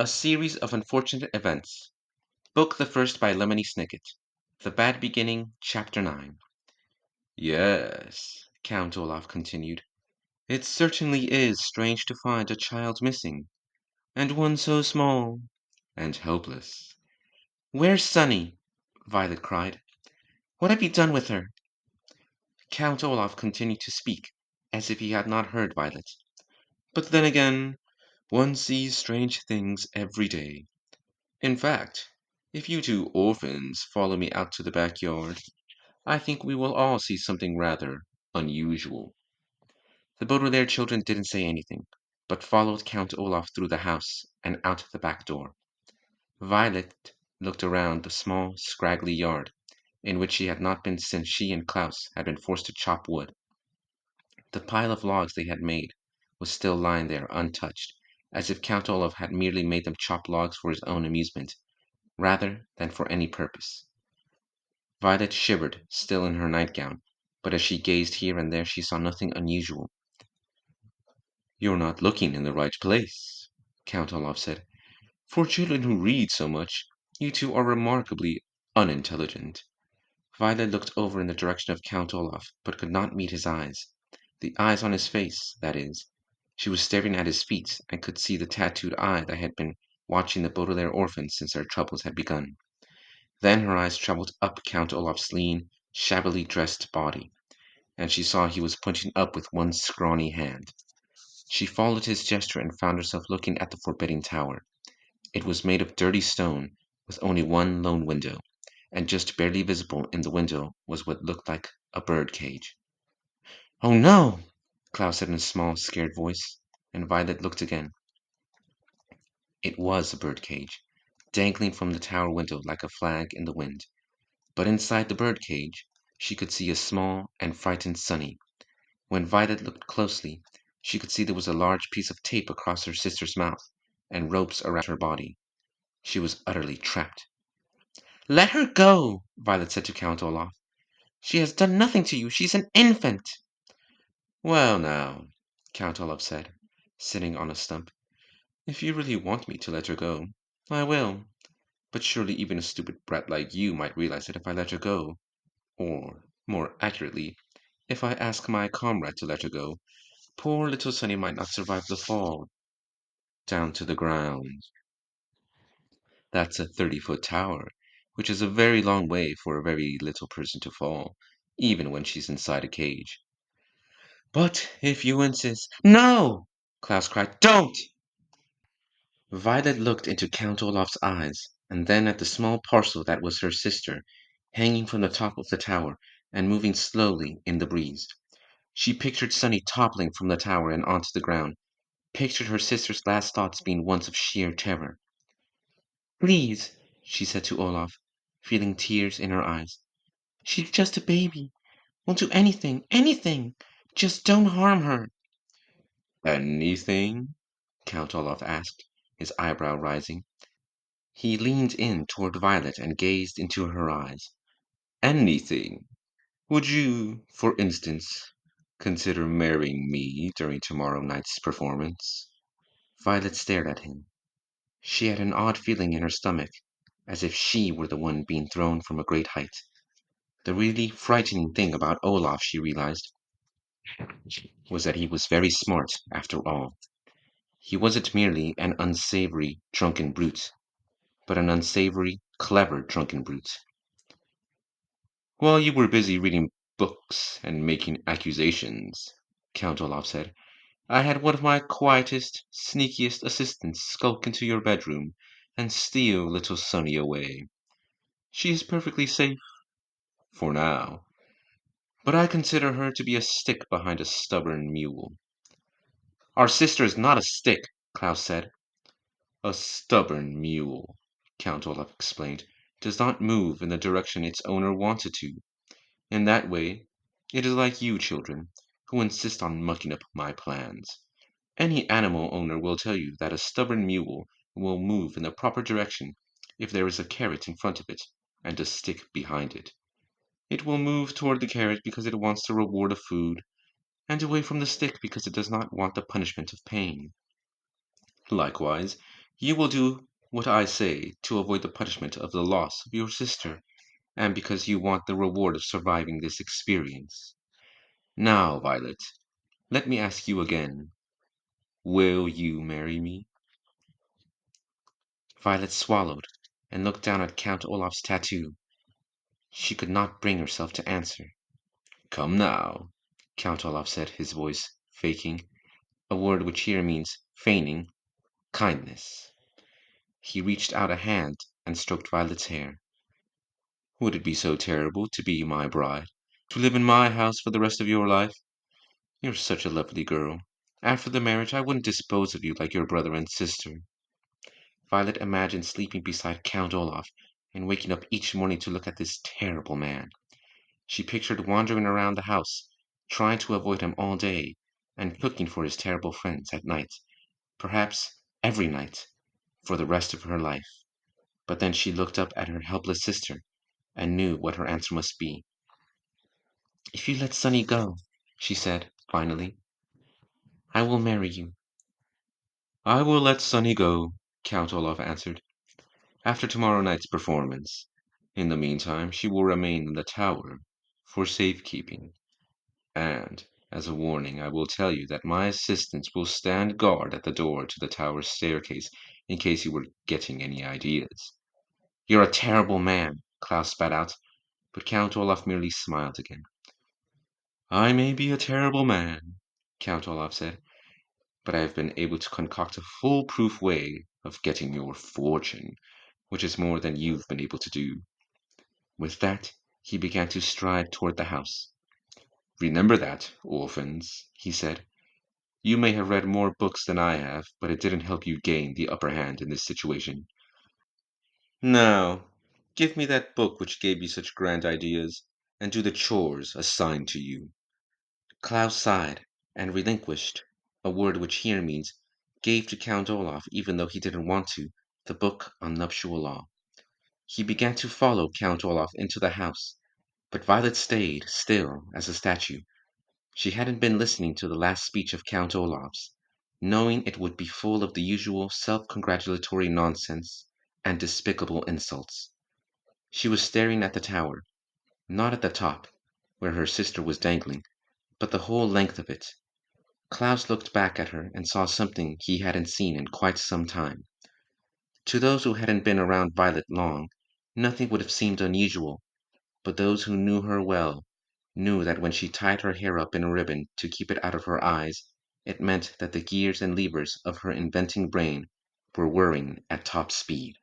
A Series of Unfortunate Events. Book the First by Lemony Snicket. The Bad Beginning, Chapter 9. Yes, Count Olaf continued. It certainly is strange to find a child missing, and one so small and helpless. Where's Sunny? Violet cried. What have you done with her? Count Olaf continued to speak, as if he had not heard Violet. But then again, one sees strange things every day. In fact, if you two orphans follow me out to the backyard, I think we will all see something rather unusual. The Baudelaire children didn't say anything, but followed Count Olaf through the house and out the back door. Violet looked around the small, scraggly yard, in which she had not been since she and Klaus had been forced to chop wood. The pile of logs they had made was still lying there untouched, as if Count Olaf had merely made them chop logs for his own amusement, rather than for any purpose. Violet shivered, still in her nightgown, but as she gazed here and there she saw nothing unusual. You're not looking in the right place, Count Olaf said. For children who read so much, you two are remarkably unintelligent. Violet looked over in the direction of Count Olaf, but could not meet his eyes. The eyes on his face, that is. She was staring at his feet, and could see the tattooed eye that had been watching the Baudelaire orphans since their troubles had begun. Then her eyes travelled up Count Olaf's lean, shabbily dressed body, and she saw he was punching up with one scrawny hand. She followed his gesture and found herself looking at the forbidding tower. It was made of dirty stone, with only one lone window, and just barely visible in the window was what looked like a bird cage. Oh no! Klaus said in a small, scared voice, and Violet looked again. It was a bird cage, dangling from the tower window like a flag in the wind. But inside the bird cage she could see a small and frightened Sunny. When Violet looked closely, she could see there was a large piece of tape across her sister's mouth, and ropes around her body. She was utterly trapped. Let her go, Violet said to Count Olaf. She has done nothing to you. She's an infant. Well now, Count Olaf said, sitting on a stump, if you really want me to let her go, I will. But surely even a stupid brat like you might realize that if I let her go, or, more accurately, if I ask my comrade to let her go, poor little Sunny might not survive the fall down to the ground. That's a 30-foot tower, which is a very long way for a very little person to fall, even when she's inside a cage. But if you insist... No! Klaus cried. Don't! Violet looked into Count Olaf's eyes, and then at the small parcel that was her sister, hanging from the top of the tower and moving slowly in the breeze. She pictured Sunny toppling from the tower and onto the ground, pictured her sister's last thoughts being ones of sheer terror. Please, she said to Olaf, feeling tears in her eyes. She's just a baby. We'll do anything, anything. Just don't harm her. Anything? Count Olaf asked, his eyebrow rising. He leaned in toward Violet and gazed into her eyes. Anything? Would you, for instance, consider marrying me during tomorrow night's performance? Violet stared at him. She had an odd feeling in her stomach, as if she were the one being thrown from a great height. The really frightening thing about Olaf, she realized, was that he was very smart, after all. He wasn't merely an unsavory, drunken brute, but an unsavory, clever drunken brute. While you were busy reading books and making accusations, Count Olaf said, I had one of my quietest, sneakiest assistants skulk into your bedroom and steal little Sunny away. She is perfectly safe, for now, but I consider her to be a stick behind a stubborn mule. Our sister is not a stick, Klaus said. A stubborn mule, Count Olaf explained, does not move in the direction its owner wants it to. In that way, it is like you children, who insist on mucking up my plans. Any animal owner will tell you that a stubborn mule will move in the proper direction if there is a carrot in front of it and a stick behind it. It will move toward the carrot because it wants the reward of food, and away from the stick because it does not want the punishment of pain. Likewise, You will do what I say to avoid the punishment of the loss of your sister, and because you want the reward of surviving this experience. Now, Violet, let me ask you again. Will you marry me? Violet swallowed and looked down at Count Olaf's tattoo. She could not bring herself to answer. Come now, Count Olaf said, his voice faking, a word which here means feigning, kindness. He reached out a hand and stroked Violet's hair. Would it be so terrible to be my bride? To live in my house for the rest of your life? You're such a lovely girl. After the marriage, I wouldn't dispose of you like your brother and sister. Violet imagined sleeping beside Count Olaf and waking up each morning to look at this terrible man. She pictured wandering around the house, trying to avoid him all day, and cooking for his terrible friends at night, perhaps every night, for the rest of her life. But then she looked up at her helpless sister and knew what her answer must be. If you let Sunny go, she said, finally, I will marry you. I will let Sunny go, Count Olaf answered, after tomorrow night's performance. In the meantime, she will remain in the tower for safekeeping. And, as a warning, I will tell you that my assistants will stand guard at the door to the tower staircase in case you were getting any ideas. You're a terrible man, Klaus spat out, but Count Olaf merely smiled again. I may be a terrible man, Count Olaf said, but I have been able to concoct a foolproof way of getting your fortune, which is more than you've been able to do. With that, he began to stride toward the house. Remember that, orphans, he said. You may have read more books than I have, but it didn't help you gain the upper hand in this situation. Now, give me that book which gave you such grand ideas, and do the chores assigned to you. Klaus sighed and relinquished, a word which here means gave to Count Olaf, even though he didn't want to, the book on nuptial law. He began to follow Count Olaf into the house, but Violet stayed still as a statue. She hadn't been listening to the last speech of Count Olaf's, knowing it would be full of the usual self-congratulatory nonsense and despicable insults. She was staring at the tower, not at the top, where her sister was dangling, but the whole length of it. Klaus looked back at her and saw something he hadn't seen in quite some time. To those who hadn't been around Violet long, nothing would have seemed unusual, but those who knew her well knew that when she tied her hair up in a ribbon to keep it out of her eyes, it meant that the gears and levers of her inventing brain were whirring at top speed.